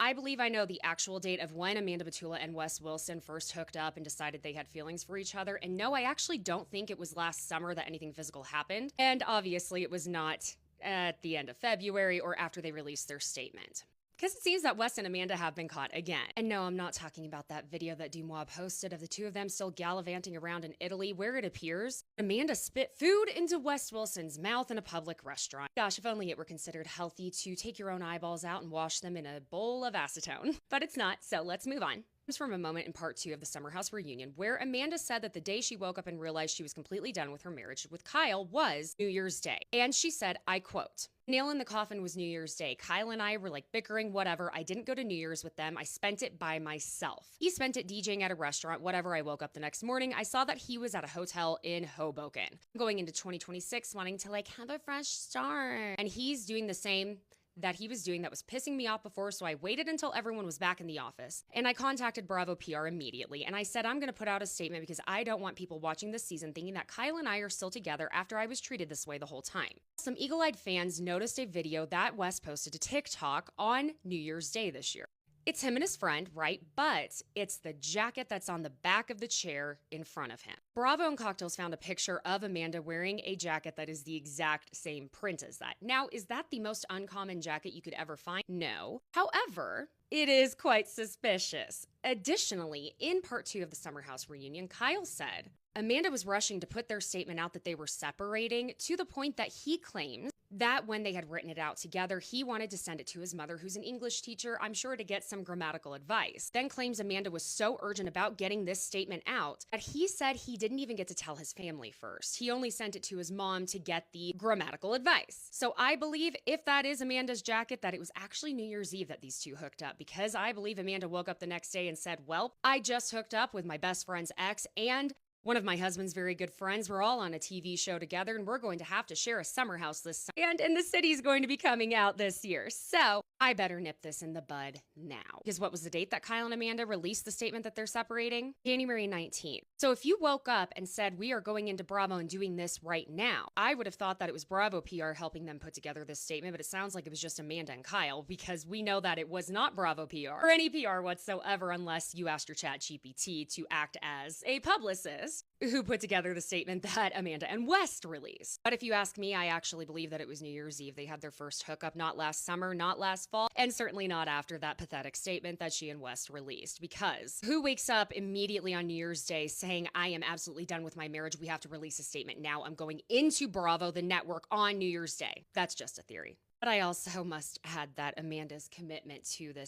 I believe I know the actual date of when Amanda Batula and Wes Wilson first hooked up and decided they had feelings for each other. And no, I actually don't think it was last summer that anything physical happened. And obviously, it was not at the end of February or after they released their statement. Because it seems that Wes and Amanda have been caught again. And no, I'm not talking about that video that Dumois posted of the two of them still gallivanting around in Italy, where it appears Amanda spit food into Wes Wilson's mouth in a public restaurant. Gosh, if only it were considered healthy to take your own eyeballs out and wash them in a bowl of acetone. But it's not, so let's move on. From a moment in part 2 of the Summer House reunion where Amanda said that the day she woke up and realized she was completely done with her marriage with Kyle was New Year's Day. And she said, I quote, "Nail in the coffin was New Year's Day. Kyle and I were like bickering, whatever. I didn't go to New Year's with them. I spent it by myself. He spent it DJing at a restaurant, whatever. I woke up the next morning. I saw that he was at a hotel in Hoboken. Going into 2026, wanting to like have a fresh start. And he's doing the same that he was doing that was pissing me off before, so I waited until everyone was back in the office. And I contacted Bravo PR immediately, and I said I'm going to put out a statement because I don't want people watching this season thinking that Kyle and I are still together after I was treated this way the whole time." Some eagle-eyed fans noticed a video that Wes posted to TikTok on New Year's Day this year. It's him and his friend, right? But it's the jacket that's on the back of the chair in front of him. Bravo and Cocktails found a picture of Amanda wearing a jacket that is the exact same print as that. Now, is that the most uncommon jacket you could ever find? No. However, it is quite suspicious. Additionally, in part 2 of the Summer House reunion, Kyle said Amanda was rushing to put their statement out that they were separating to the point that he claims that when they had written it out together, he wanted to send it to his mother, who's an English teacher, I'm sure to get some grammatical advice. Then claims Amanda was so urgent about getting this statement out that he said he didn't even get to tell his family first. He only sent it to his mom to get the grammatical advice. So I believe if that is Amanda's jacket, that it was actually New Year's Eve that these two hooked up, because I believe Amanda woke up the next day and said, well, I just hooked up with my best friend's ex and one of my husband's very good friends. We're all on a TV show together, and we're going to have to share a summer house this summer. And the city's going to be coming out this year. So I better nip this in the bud now. Because what was the date that Kyle and Amanda released the statement that they're separating? January 19th. So if you woke up and said, we are going into Bravo and doing this right now, I would have thought that it was Bravo PR helping them put together this statement, but it sounds like it was just Amanda and Kyle, because we know that it was not Bravo PR or any PR whatsoever unless you asked your ChatGPT to act as a publicist who put together the statement that Amanda and West released. But if you ask me, I actually believe that it was New Year's Eve. They had their first hookup, not last summer, not last fall, and certainly not after that pathetic statement that she and West released. Because who wakes up immediately on New Year's Day saying, I am absolutely done with my marriage, we have to release a statement now, I'm going into Bravo, the network, on New Year's Day? That's just a theory. But I also must add that Amanda's commitment to this